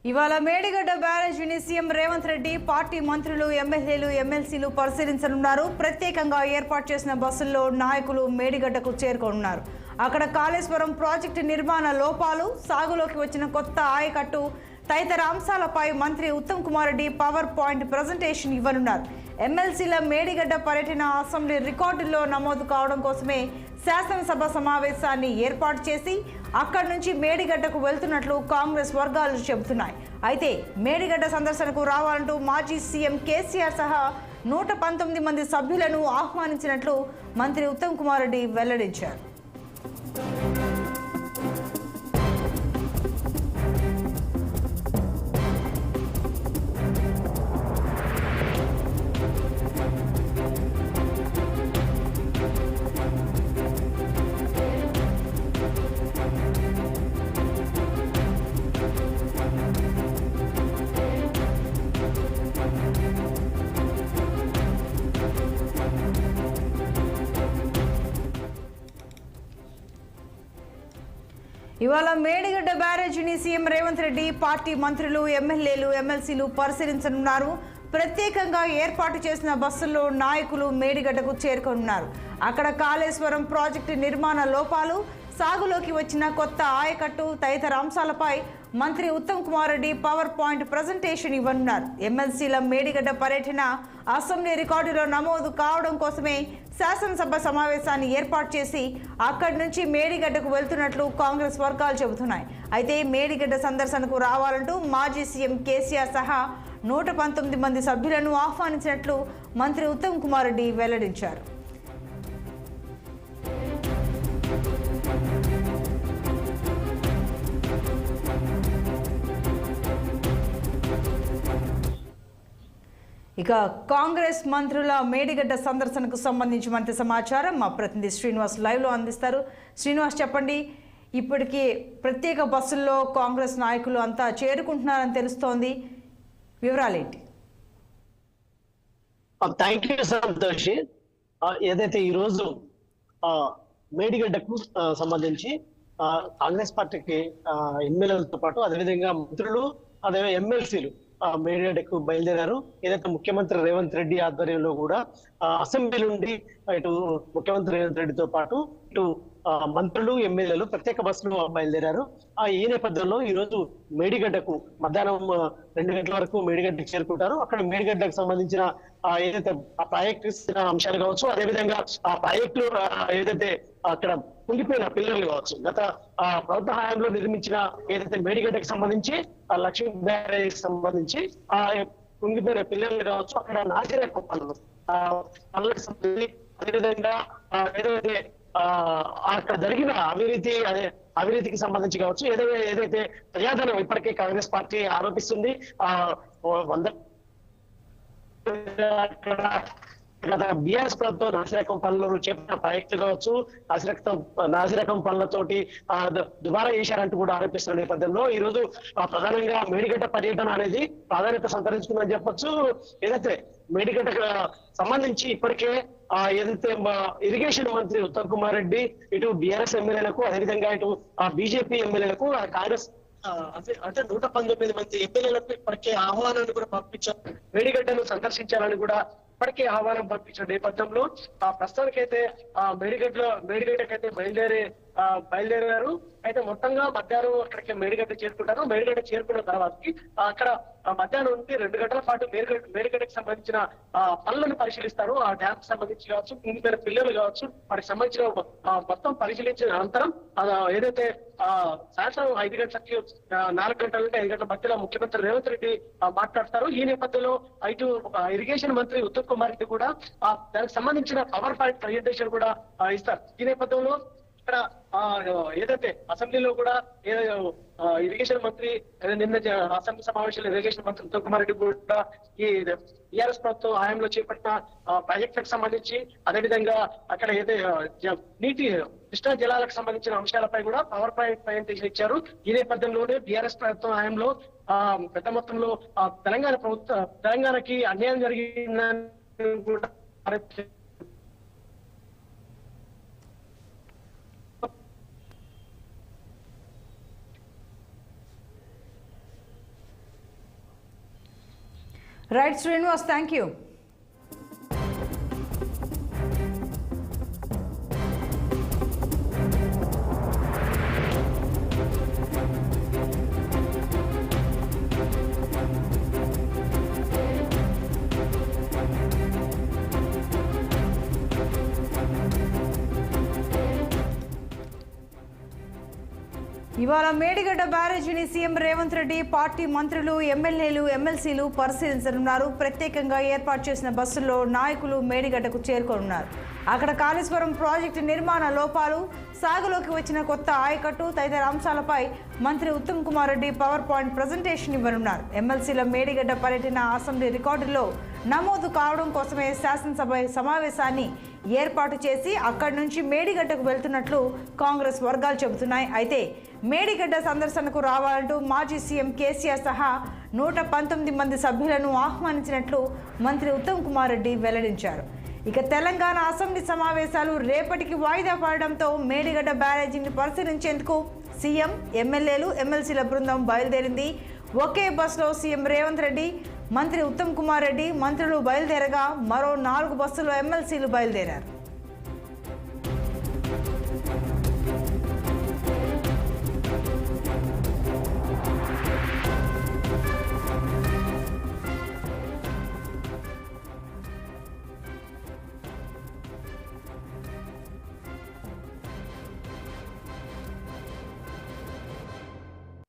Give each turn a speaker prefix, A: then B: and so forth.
A: ఇవాళ Medigadda బ్యారేజీని CM Revanth Reddy party మంత్రులు ఎమ్మెల్యేలు ఎమ్మెల్సీలు పరిశీలించనున్నారు. ప్రత్యేకంగా ఏర్పాటు చేసిన బస్సుల్లో నాయకులు మేడిగడ్డకు చేరుకోనున్నారు. అక్కడ కాళేశ్వరం ప్రాజెక్టు నిర్మాణ లోపాలు, సాగులోకి వచ్చిన కొత్త ఆయకట్టు తదితర అంశాలపై మంత్రి Uttam Kumar Reddy power point presentation ఇవ్వనున్నారు. ఎమ్మెల్సీల మేడిగడ్డ పర్యటన అసెంబ్లీ రికార్డుల్లో నమోదు కావడం కోసమే శాసనసభ సమావేశాన్ని ఏర్పాటు చేసి అక్కడి నుంచి మేడిగడ్డకు వెళ్తున్నట్లు కాంగ్రెస్ వర్గాలు చెబుతున్నాయి. అయితే మేడిగడ్డ సందర్శనకు రావాలంటూ మాజీ సీఎం కేసీఆర్ సహా 119 మంది సభ్యులను ఆహ్వానించినట్లు మంత్రి ఉత్తమ్ కుమార్ రెడ్డి వెల్లడించారు. ఇవాళ మేడిగడ్డ బ్యారేజీని సీఎం రేవంత్ రెడ్డి పార్టీ మంత్రులు ఎమ్మెల్యేలు ఎమ్మెల్సీలు పరిశీలించనున్నారు. ప్రత్యేకంగా ఏర్పాటు చేసిన బస్సుల్లో నాయకులు మేడిగడ్డకు చేరుకోనున్నారు. అక్కడ కాళేశ్వరం ప్రాజెక్టు నిర్మాణ లోపాలు, సాగులోకి వచ్చిన కొత్త ఆయకట్టు తదితర అంశాలపై మంత్రి Uttam Kumar Reddy power point presentation ఇవ్వనున్నారు. ఎమ్మెల్సీల మేడిగడ్డ పర్యటన అసెంబ్లీ రికార్డులో నమోదు కావడం కోసమే శాసనసభ సమావేశాన్ని ఏర్పాటు చేసి అక్కడి నుంచి మేడిగడ్డకు వెళ్తున్నట్లు కాంగ్రెస్ వర్గాలు చెబుతున్నాయి. అయితే మేడిగడ్డ సందర్శనకు రావాలంటూ మాజీ సీఎం కేసీఆర్ సహా 119 మంది సభ్యులను ఆహ్వానించినట్లు మంత్రి ఉత్తమ్ కుమార్ రెడ్డి వెల్లడించారు. ఇక కాంగ్రెస్ మంత్రుల మేడిగడ్డ సందర్శనకు సంబంధించి మరింత సమాచారం మా ప్రతినిధి శ్రీనివాస్ లైవ్లో అందిస్తారు. శ్రీనివాస్, చెప్పండి. ఇప్పటికీ ప్రత్యేక బస్సుల్లో కాంగ్రెస్ నాయకులు అంతా చేరుకుంటున్నారని తెలుస్తోంది, వివరాలేంటి?
B: Thank you Santoshi. ఏదైతే ఈరోజు మేడిగడ్డకు సంబంధించి కాంగ్రెస్ పార్టీకి ఎమ్మెల్యేలతో పాటు అదేవిధంగా మంత్రులు అదే ఎమ్మెల్సీలు మేడిగడ్డకు బయలుదేరారు. ఏదైతే ముఖ్యమంత్రి రేవంత్ రెడ్డి ఆధ్వర్యంలో కూడా అసెంబ్లీ నుండి ఇటు ముఖ్యమంత్రి రేవంత్ రెడ్డితో పాటు ఇటు మంత్రులు ఎమ్మెల్యేలు ప్రత్యేక బస్సులు బయలుదేరారు. ఈ నేపథ్యంలో ఈ రోజు మేడిగడ్డకు మధ్యాహ్నం 2 గంటల వరకు మేడిగడ్డకు చేరుకుంటారు. అక్కడ మేడిగడ్డకు సంబంధించిన ఏదైతే ఆ ప్రాజెక్టు అంశాలు కావచ్చు, అదేవిధంగా ఆ ప్రాజెక్టులు ఏదైతే అక్కడ కుంగిపోయిన పిల్లర్లు కావచ్చు, గత ప్రభుత్వ హయాంలో నిర్మించిన ఏదైతే మేడిగడ్డకు సంబంధించి ఆ లక్ష్మీ బ్యారేజ్ సంబంధించి ఆ కుంగిపోయిన పిల్లర్లు కావచ్చు, అక్కడ నాసిరకం పనులకు సంబంధించి అదేవిధంగా ఏదైతే అక్కడ జరిగిన అవినీతికి సంబంధించి కావచ్చు, ఏదైతే ప్రజాధనం ఇప్పటికే కాంగ్రెస్ పార్టీ ఆరోపిస్తుంది. గత బీఆర్ఎస్ ప్రభుత్వం నాసిరకం పనులు చేపట్టిన ప్రాజెక్టులు కావచ్చు, నాసిరకం పనులతోటి దుబారా చేశారంటూ కూడా ఆరోపిస్తున్న నేపథ్యంలో ఈ రోజు ప్రధానంగా మేడిగడ్డ పర్యటన అనేది ప్రాధాన్యత సంతరించుకుందని చెప్పొచ్చు. ఏదైతే మేడిగడ్డకు సంబంధించి ఇప్పటికే ఏదైతే ఇరిగేషన్ మంత్రి ఉత్తమ్ కుమార్ రెడ్డి ఇటు బీఆర్ఎస్ ఎమ్మెల్యేలకు అదేవిధంగా ఇటు బీజేపీ ఎమ్మెల్యేలకు కాంగ్రెస్ అంటే 119 మంది ఎమ్మెల్యేలకు ఇప్పటికే ఆహ్వానాన్ని కూడా పంపించారు. మేడిగడ్డను సందర్శించాలని కూడా ఇప్పటికే ఆహ్వానం పంపించిన నేపథ్యంలో ప్రస్తుతానికైతే మేడిగడ్డకైతే బయలుదేరారు. అయితే మొత్తంగా మధ్యాహ్నం అక్కడికి మేడిగడ్డ చేరుకుంటారు. మేడిగడ్డ చేరుకున్న తర్వాతకి అక్కడ మధ్యాహ్నం నుండి 2 గంటల పాటు మేడిగడ్డకి సంబంధించిన పనులను పరిశీలిస్తారు. ఆ డ్యామ్ సంబంధించి కావచ్చు, కుంగిపోయిన పిల్లలు కావచ్చు, వాటికి సంబంధించిన మొత్తం పరిశీలించిన అనంతరం ఏదైతే సాయంత్రం 5 గంటలకి 4 గంటల నుండి 5 గంటల మధ్యలో ముఖ్యమంత్రి రేవంత్ రెడ్డి మాట్లాడతారు. ఈ నేపథ్యంలో ఇటు ఇరిగేషన్ మంత్రి ఉత్తమ్ కుమార్ రెడ్డి కూడా దానికి సంబంధించిన పవర్ పాయింట్ ప్రజెంటేషన్ కూడా ఇస్తారు. ఈ నేపథ్యంలో ఇక్కడ ఏదైతే అసెంబ్లీలో కూడా ఇరిగేషన్ మంత్రి నిన్న అసెంబ్లీ సమావేశంలో ఇరిగేషన్ మంత్రి ఉత్తమ్ కుమార్ రెడ్డి కూడా ఈ టీఆర్ఎస్ ప్రభుత్వం హయాంలో చేపట్టిన ప్రాజెక్టులకు సంబంధించి అదేవిధంగా అక్కడ నీటి కృష్ణా జలాలకు సంబంధించిన అంశాలపై కూడా పవర్ పాయింట్ ప్రజెంటేషన్ ఇచ్చారు. ఈ నేపథ్యంలోనే టీఆర్ఎస్ ప్రభుత్వం హయాంలో పెద్ద మొత్తంలో తెలంగాణకి అన్యాయం జరిగిందని కూడా
A: రైట్ శ్రీనివాస్, థ్యాంక్ యూ. ఇవాళ మేడిగడ్డ బ్యారేజీని సీఎం రేవంత్ రెడ్డి పార్టీ మంత్రులు, ఎమ్మెల్యేలు, ఎమ్మెల్సీలు పరిశీలించనున్నారు. ప్రత్యేకంగా ఏర్పాటు చేసిన బస్సుల్లో నాయకులు మేడిగడ్డకు చేరుకోనున్నారు. అక్కడ కాళేశ్వరం ప్రాజెక్టు నిర్మాణ లోపాలు, సాగులోకి వచ్చిన కొత్త ఆయకట్టు తదితర అంశాలపై మంత్రి Uttam Kumar Reddy power point presentation ఇవ్వనున్నారు. ఎమ్మెల్సీల మేడిగడ్డ పర్యటన అసెంబ్లీ రికార్డుల్లో నమోదు కావడం కోసమే శాసనసభ సమావేశాన్ని ఏర్పాటు చేసి అక్కడి నుంచి మేడిగడ్డకు వెళ్తున్నట్లు కాంగ్రెస్ వర్గాలు చెబుతున్నాయి. అయితే మేడిగడ్డ సందర్శనకు రావాలంటూ మాజీ సీఎం కేసీఆర్ సహా 119 మంది సభ్యులను ఆహ్వానించినట్లు మంత్రి ఉత్తమ్ కుమార్ రెడ్డి వెల్లడించారు. ఇక తెలంగాణ అసెంబ్లీ సమావేశాలు రేపటికి వాయిదా పడడంతో మేడిగడ్డ బ్యారేజీని పరిశీలించేందుకు సీఎం, ఎమ్మెల్యేలు, ఎమ్మెల్సీల బృందం బయలుదేరింది. ఒకే బస్సులో సీఎం రేవంత్ రెడ్డి, మంత్రి ఉత్తమ్ కుమార్ రెడ్డి, మంత్రులు బయలుదేరగా మరో 4 బస్సుల్లో ఎమ్మెల్సీలు బయలుదేరారు.